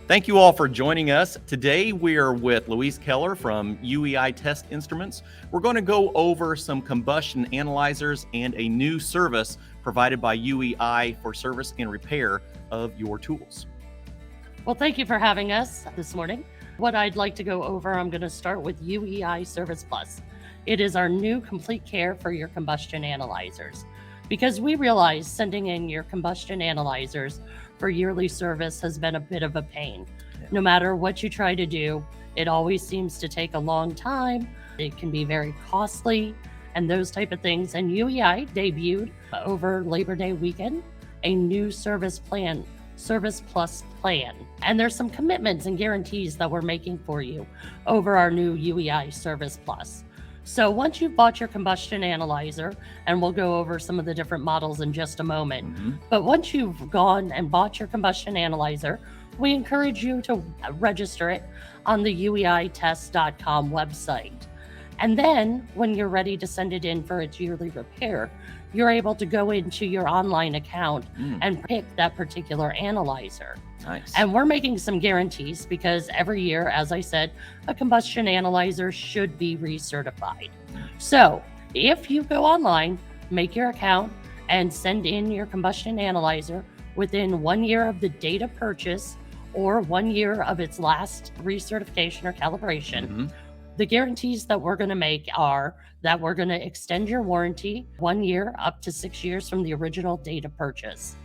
Thank you all for joining us. Today we are with Louise Kellar from UEI Test Instruments. We're going to go over some combustion analyzers and a new service provided by UEI for service and repair of your tools. Well, thank you for having us this morning. What I'd like to go over, I'm going to start with UEI Service Plus. It is our new complete care for your combustion analyzers. Because we realize sending in your combustion analyzers for yearly service has been a bit of a pain. No matter what you try to do, it always seems to take a long time. It can be very costly and those type of things. And UEI debuted over Labor Day weekend a new Service Plus plan. And there's some commitments and guarantees that we're making for you over our new UEI Service Plus. So once you've bought your combustion analyzer, and we'll go over some of the different models in just a moment, but once you've gone and bought your combustion analyzer, we encourage you to register it on the ueitest.com website. And then when you're ready to send it in for its yearly repair, you're able to go into your online account and pick that particular analyzer. Nice. And we're making some guarantees because every year, as I said, a combustion analyzer should be recertified. So if you go online, make your account, and send in your combustion analyzer within 1 year of the date of purchase or 1 year of its last recertification or calibration, the guarantees that we're going to make are that we're going to extend your warranty 1 year up to 6 years from the original date of purchase.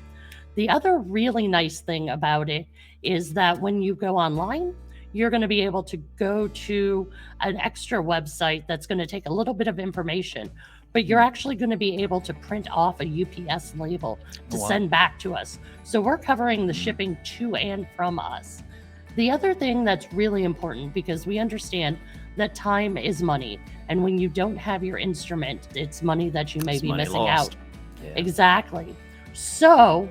The other really nice thing about it is that when you go online, you're going to be able to go to an extra website that's going to take a little bit of information, but you're actually going to be able to print off a UPS label to send back to us. So we're covering the shipping to and from us. The other thing that's really important, because we understand that time is money, and when you don't have your instrument, it's money that you may be missing out. Exactly. So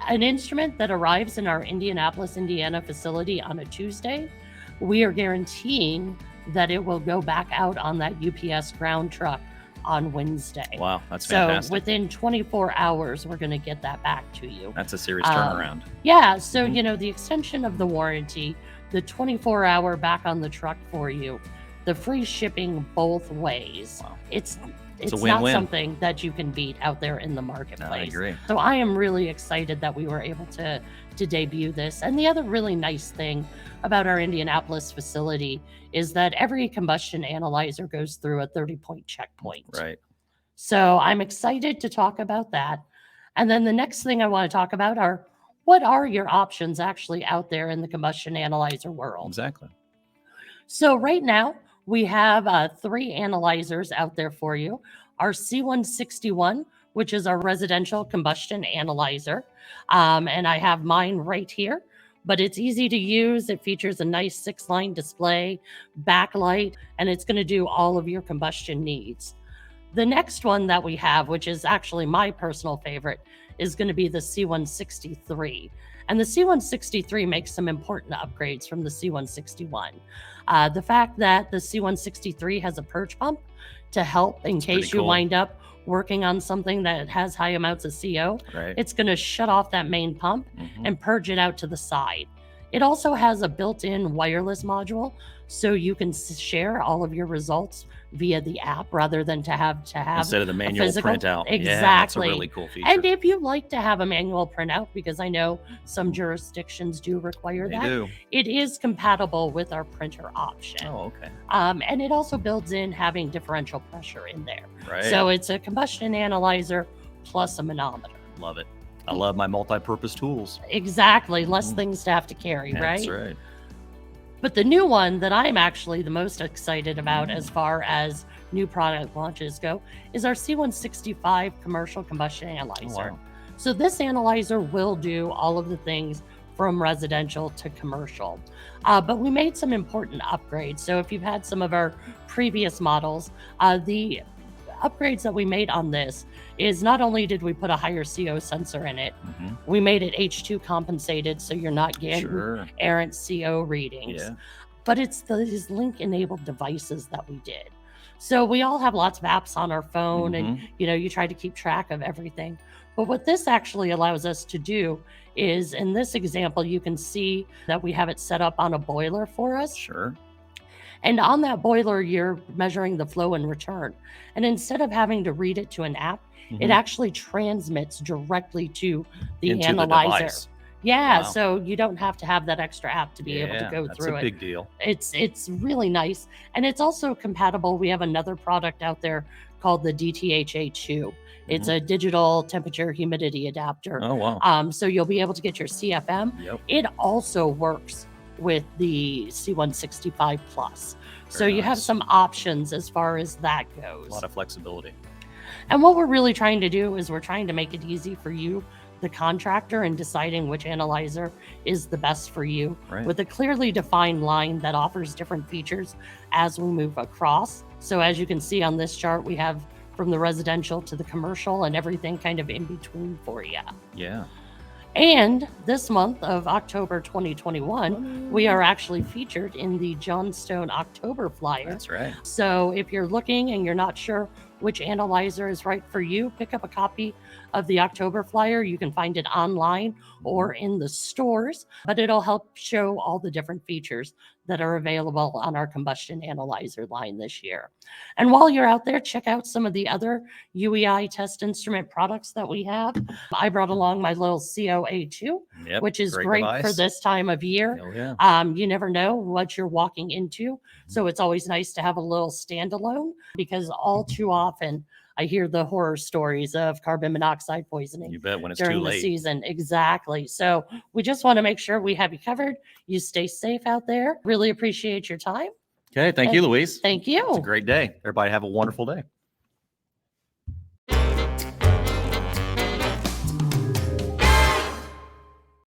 an instrument that arrives in our Indianapolis, Indiana facility on a Tuesday, we are guaranteeing that it will go back out on that UPS ground truck on Wednesday. Wow, that's fantastic. So within 24 hours, we're going to get that back to you. That's a serious turnaround. Yeah, so the extension of the warranty, the 24-hour back on the truck for you, the free shipping both ways. Wow. It's not something that you can beat out there in the marketplace. I agree. So I am really excited that we were able to debut this. And the other really nice thing about our Indianapolis facility is that every combustion analyzer goes through a 30-point checkpoint. Right. So I'm excited to talk about that. And then the next thing I want to talk about are what are your options actually out there in the combustion analyzer world? Exactly. So right now, we have 3 analyzers out there for you. Our C161, which is our residential combustion analyzer. And I have mine right here, but it's easy to use. It features a nice 6-line display, backlight, and it's going to do all of your combustion needs. The next one that we have, which is actually my personal favorite, is going to be the C163. And the C163 makes some important upgrades from the C161. The fact that the C163 has a purge pump to help in case you wind up working on something that has high amounts of CO, it's going to shut off that main pump and purge it out to the side. It also has a built-in wireless module, so you can share all of your results via the app rather than to have instead of the manual printout. Exactly. Yeah, that's a really cool feature. And if you like to have a manual printout, because I know some jurisdictions do require it is compatible with our printer option. Oh, okay. And it also builds in having differential pressure in there. Right. So it's a combustion analyzer plus a manometer. Love it. I love my multi-purpose tools. Exactly. Less things to have to carry, right? That's right. But the new one that I'm actually the most excited about as far as new product launches go is our C165 commercial combustion analyzer. Oh, wow. So this analyzer will do all of the things from residential to commercial. But we made some important upgrades. So if you've had some of our previous models, the upgrades that we made on this is not only did we put a higher CO sensor in it, we made it H2 compensated so you're not getting errant CO readings. But it's these link-enabled devices that we did. So we all have lots of apps on our phone and, you try to keep track of everything. But what this actually allows us to do is, in this example, you can see that we have it set up on a boiler for us. Sure. And on that boiler, you're measuring the flow and return. And instead of having to read it to an app, it actually transmits directly to the Into analyzer. the device. Yeah, Wow. so you don't have to have that extra app to be able to go that's through a it. big deal. It's really nice, and it's also compatible. We have another product out there called the DTHA2. It's a digital temperature humidity adapter. Oh, wow. So you'll be able to get your CFM. Yep. It also works with the C165 Plus. So Very you have nice. some options as far as that goes. A lot of flexibility. And what we're really trying to do is we're trying to make it easy for you, the contractor, in deciding which analyzer is the best for you, Right. with a clearly defined line that offers different features as we move across. So as you can see on this chart, we have from the residential to the commercial and everything kind of in between for you. Yeah. And this month of October 2021, we are actually featured in the Johnstone October flyer. That's right. So if you're looking and you're not sure which analyzer is right for you, pick up a copy of the October flyer. You can find it online or in the stores, but it'll help show all the different features that are available on our combustion analyzer line this year. And while you're out there, check out some of the other UEI test instrument products that we have. I brought along my little COA2, Yep. which is great for device. this time of year. Oh, yeah. You never know what you're walking into. So it's always nice to have a little standalone, because all too often I hear the horror stories of carbon monoxide poisoning You bet when it's too during the late. season. Exactly. So we just want to make sure we have you covered. You stay safe out there. Really appreciate your time. Okay. Thank you, Louise. Thank It's a you. great day. Everybody have a wonderful day.